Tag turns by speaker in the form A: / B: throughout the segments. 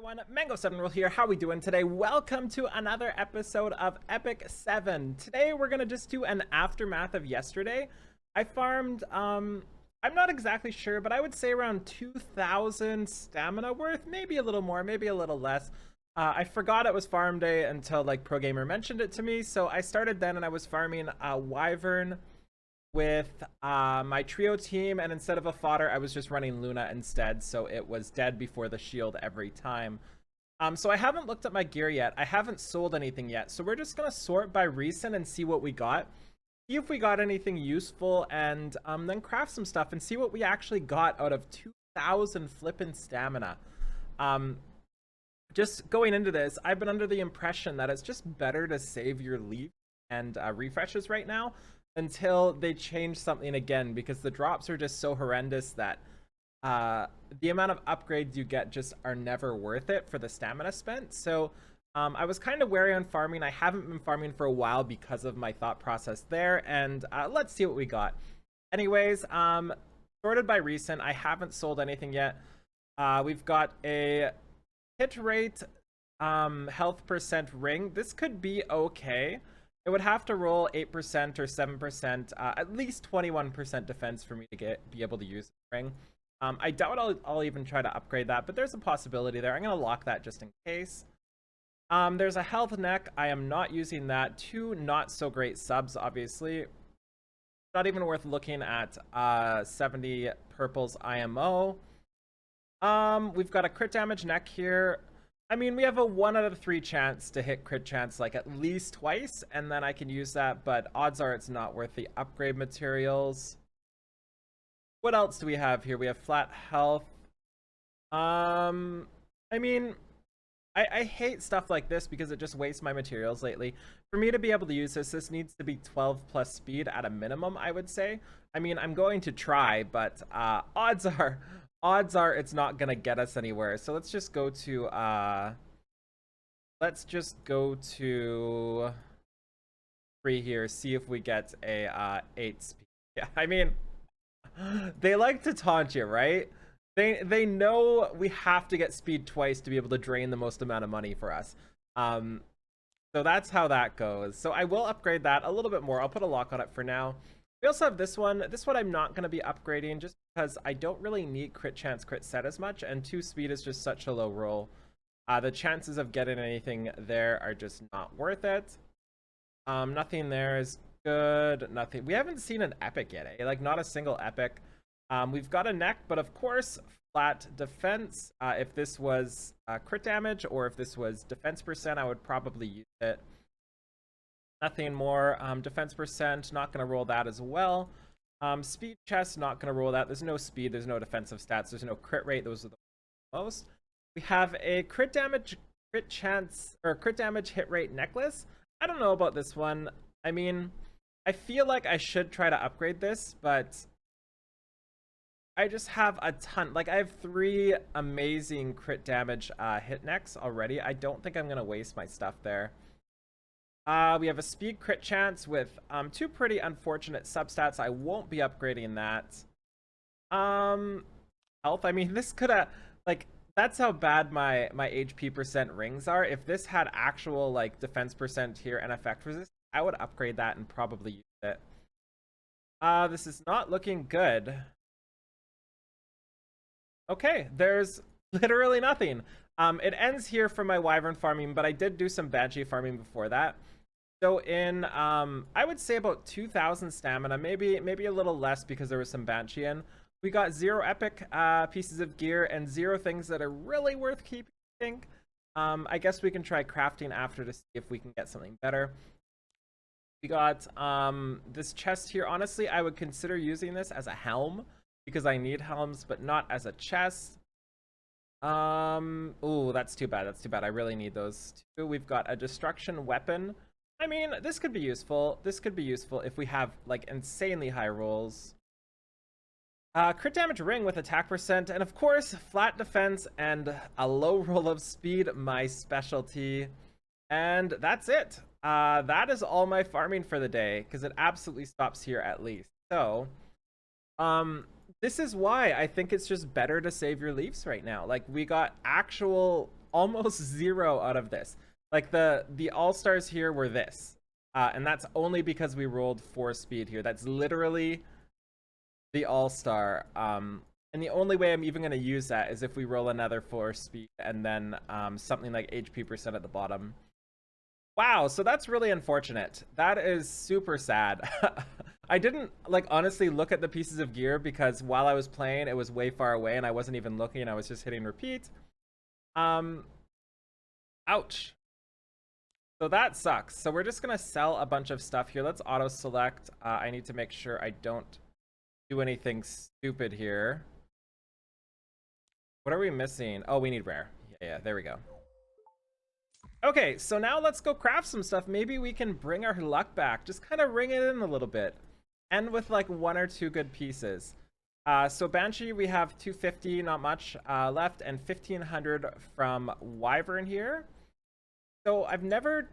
A: everyone, Mango7Rule here. How we doing today? Welcome to another episode of Epic 7. Today we're gonna just do an aftermath of yesterday. I farmed, I'm not exactly sure, but I would say around 2,000 stamina worth, maybe a little more, maybe a little less. I forgot it was farm day until like Pro Gamer mentioned it to me, so I started then and I was farming Wyvern with my trio team, and instead of a fodder I was just running Luna instead, so it was dead before the shield every time. So I haven't looked at my gear yet. I haven't sold anything yet, so we're just gonna sort by recent and see what we got, see if we got anything useful, and then craft some stuff and see what we actually got out of 2,000 flippin' stamina. Just going into this, I've been under the impression that it's just better to save your leaf and refreshes right now until they change something again, because the drops are just so horrendous that the amount of upgrades you get just are never worth it for the stamina spent. So I was kind of wary on farming. I haven't been farming for a while because of my thought process there, and let's see what we got. Anyways, sorted by recent. I haven't sold anything yet. We've got a hit rate health percent ring. This could be okay. It would have to roll 8% or 7%, at least 21% defense for me to be able to use the ring. I doubt I'll even try to upgrade that, but there's a possibility there. I'm going to lock that just in case. There's a health neck. I am not using that. Two not so great subs, obviously. Not even worth looking at 70 purples IMO. We've got a crit damage neck here. I mean, we have a 1 out of 3 chance to hit crit chance like at least twice, and then I can use that, but odds are it's not worth the upgrade materials. What else do we have here? We have flat health. I mean, I hate stuff like this because it just wastes my materials lately. For me to be able to use this, this needs to be 12 plus speed at a minimum, I would say. I mean, I'm going to try, but odds are it's not gonna get us anywhere. So let's just go to 3 here, see if we get a 8 speed. Yeah, I mean, they like to taunt you, right? They know we have to get speed twice to be able to drain the most amount of money for us. So that's how that goes. So I will upgrade that a little bit more. I'll put a lock on it for now. We also have this one. This one I'm not going to be upgrading just because I don't really need crit chance, crit set as much, and 2 speed is just such a low roll. The chances of getting anything there are just not worth it. Nothing there is good. Nothing. We haven't seen an epic yet, eh? Like, not a single epic. We've got a neck, but of course, flat defense. If this was crit damage or if this was defense percent, I would probably use it. Nothing more. Defense percent, not going to roll that as well. Speed chest, not going to roll that. There's no speed, there's no defensive stats, there's no crit rate. Those are the most. We have a crit damage, crit chance, or crit damage hit rate necklace. I don't know about this one. I mean, I feel like I should try to upgrade this, but I just have a ton. Like, I have 3 amazing crit damage hit necks already. I don't think I'm going to waste my stuff there. We have a speed crit chance with 2 pretty unfortunate substats. I won't be upgrading that. Health, I mean, this could have, like, that's how bad my HP percent rings are. If this had actual, like, defense percent here and effect resist, I would upgrade that and probably use it. This is not looking good. Okay, there's literally nothing. It ends here for my Wyvern farming, but I did do some Banshee farming before that. So in, I would say about 2,000 stamina, maybe a little less because there was some Banshee in. We got 0 epic pieces of gear and 0 things that are really worth keeping, I think. I guess we can try crafting after to see if we can get something better. We got this chest here. Honestly, I would consider using this as a helm because I need helms, but not as a chest. Oh, that's too bad. That's too bad. I really need those too. We've got a destruction weapon. I mean, this could be useful. This could be useful if we have, like, insanely high rolls. Crit damage ring with attack percent, and of course, flat defense and a low roll of speed, my specialty. And that's it. That is all my farming for the day, because it absolutely stops here at least. So, this is why I think it's just better to save your leaves right now. Like, we got actual almost 0 out of this. Like the all-stars here were this. And that's only because we rolled 4 speed here. That's literally the all-star. And the only way I'm even going to use that is if we roll another 4 speed and then something like HP percent at the bottom. Wow, so that's really unfortunate. That is super sad. I didn't, like, honestly look at the pieces of gear because while I was playing, it was way far away and I wasn't even looking. I was just hitting repeat. Ouch. So that sucks. So we're just going to sell a bunch of stuff here. Let's auto-select. I need to make sure I don't do anything stupid here. What are we missing? Oh, we need rare. Yeah, there we go. Okay, so now let's go craft some stuff. Maybe we can bring our luck back. Just kind of ring it in a little bit. End with like 1 or 2 good pieces. So Banshee, we have 250, not much left, and 1500 from Wyvern here. So I've never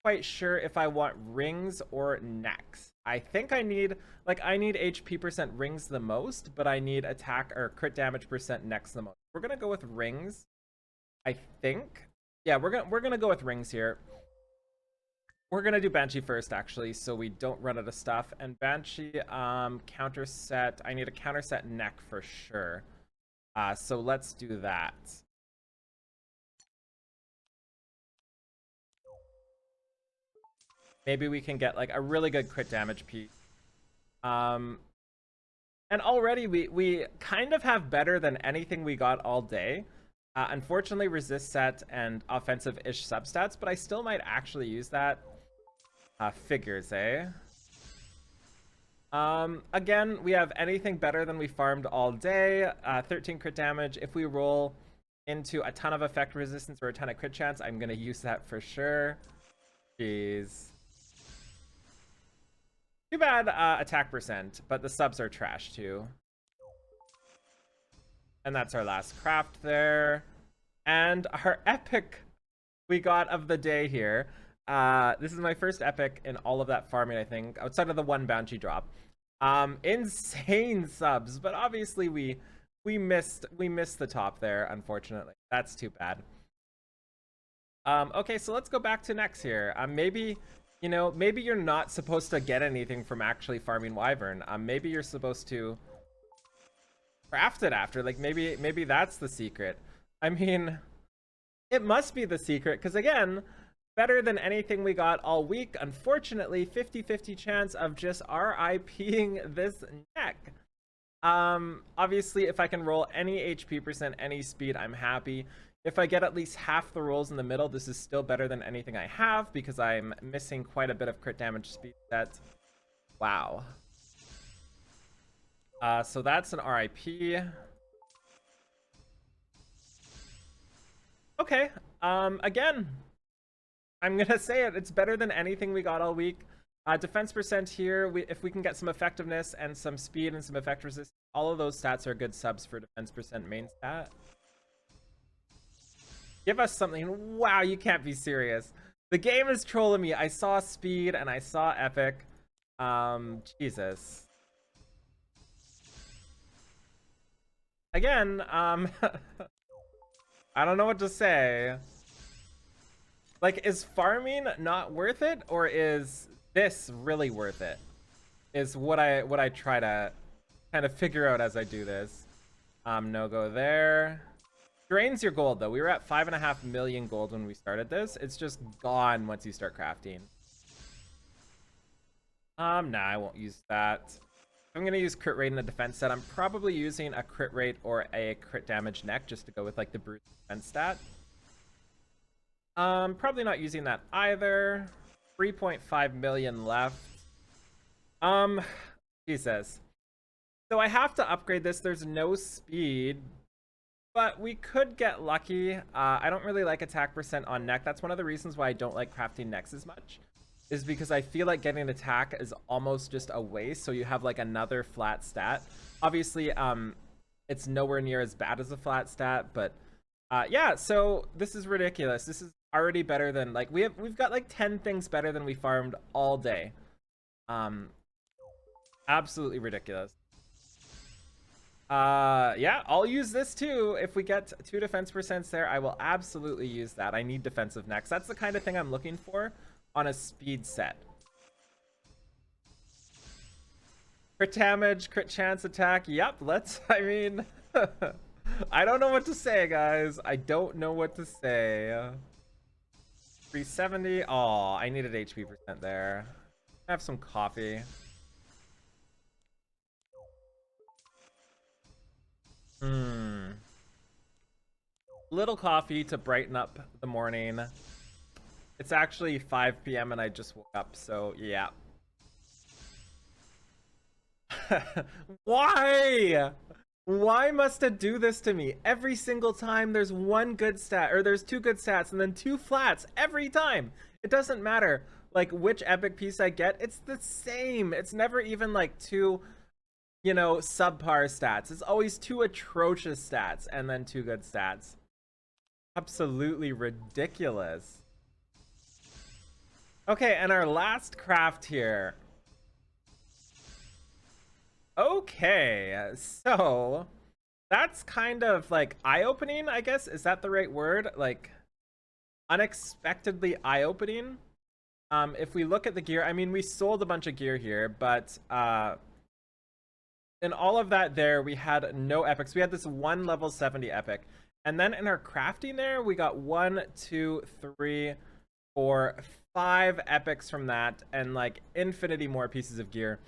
A: quite sure if I want rings or necks. I think I need HP percent rings the most, but I need attack or crit damage percent necks the most. We're gonna go with rings, I think. Yeah, we're gonna go with rings here. We're gonna do Banshee first, actually, so we don't run out of stuff. And Banshee, counter set. I need a counter set neck for sure. So let's do that. Maybe we can get like a really good crit damage piece. And already we kind of have better than anything we got all day. Unfortunately, resist set and offensive-ish substats, but I still might actually use that. Figures, eh? Again, we have anything better than we farmed all day. 13 crit damage. If we roll into a ton of effect resistance or a ton of crit chance, I'm gonna use that for sure. Jeez. Too bad attack percent, but the subs are trash too. And that's our last craft there. And our epic we got of the day here. This is my first epic in all of that farming, I think, outside of the 1 Banshee drop. Insane subs, but obviously we missed the top there, unfortunately. That's too bad. Okay, so let's go back to next here. Maybe, you know, maybe you're not supposed to get anything from actually farming Wyvern. Maybe you're supposed to craft it after. Like, maybe that's the secret. I mean, it must be the secret, because again, better than anything we got all week. Unfortunately, 50-50 chance of just RIPing this neck. Obviously, if I can roll any HP percent, any speed, I'm happy. If I get at least half the rolls in the middle, this is still better than anything I have, because I'm missing quite a bit of crit damage speed set. Wow. So that's an RIP. Okay. Again, I'm gonna say it. It's better than anything we got all week. Defense percent here. If we can get some effectiveness and some speed and some effect resistance, all of those stats are good subs for defense percent main stat. Give us something. Wow, you can't be serious. The game is trolling me. I saw speed and I saw epic. Jesus. Again, I don't know what to say. Like, is farming not worth it, or is this really worth it? Is what I try to kind of figure out as I do this. No go there. Drains your gold though. We were at 5.5 million gold when we started this. It's just gone once you start crafting. Nah, I won't use that. I'm gonna use crit rate in the defense set. I'm probably using a crit rate or a crit damage neck just to go with like the brute defense stat. Probably not using that either. 3.5 million left. Jesus. So I have to upgrade this. There's no speed, but we could get lucky. I don't really like attack percent on neck. That's one of the reasons why I don't like crafting necks as much, is because I feel like getting an attack is almost just a waste. So you have like another flat stat. Obviously, it's nowhere near as bad as a flat stat, but yeah, so this is ridiculous. This is already better than, like, we've got like 10 things better than we farmed all day. Absolutely ridiculous. Yeah, I'll use this too. If we get 2 defense percents there, I will absolutely use that. I need defensive next. That's the kind of thing I'm looking for on a speed set. Crit damage, crit chance attack. Yep, let's, I mean, I don't know what to say, guys. I don't know what to say. 370. Oh, I needed HP percent there. Have some coffee. Little coffee to brighten up the morning. It's actually 5 p.m. and I just woke up, so yeah. Why? Why must it do this to me? Every single time there's one good stat, or there's 2 good stats, and then 2 flats every time. It doesn't matter, like, which epic piece I get, it's the same. It's never even, like, 2, you know, subpar stats. It's always 2 atrocious stats, and then 2 good stats. Absolutely ridiculous. Okay, and our last craft here. Okay, so that's kind of like eye-opening, I guess. Is that the right word? Like unexpectedly eye-opening. If we look at the gear, I mean, we sold a bunch of gear here, but in all of that there, we had no epics. We had this one level 70 epic. And then in our crafting there, we got 1, 2, 3, 4, 5 epics from that, and like infinity more pieces of gear.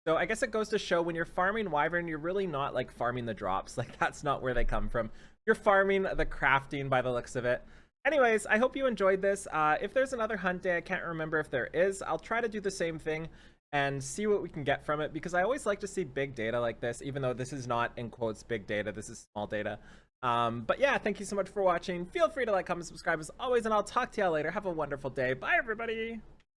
A: So I guess it goes to show when you're farming Wyvern, you're really not like farming the drops. Like that's not where they come from. You're farming the crafting by the looks of it. Anyways, I hope you enjoyed this. If there's another hunt day, I can't remember if there is. I'll try to do the same thing and see what we can get from it, because I always like to see big data like this, even though this is not in quotes big data, this is small data. But yeah, thank you so much for watching. Feel free to like, comment, subscribe as always, and I'll talk to y'all later. Have a wonderful day. Bye, everybody.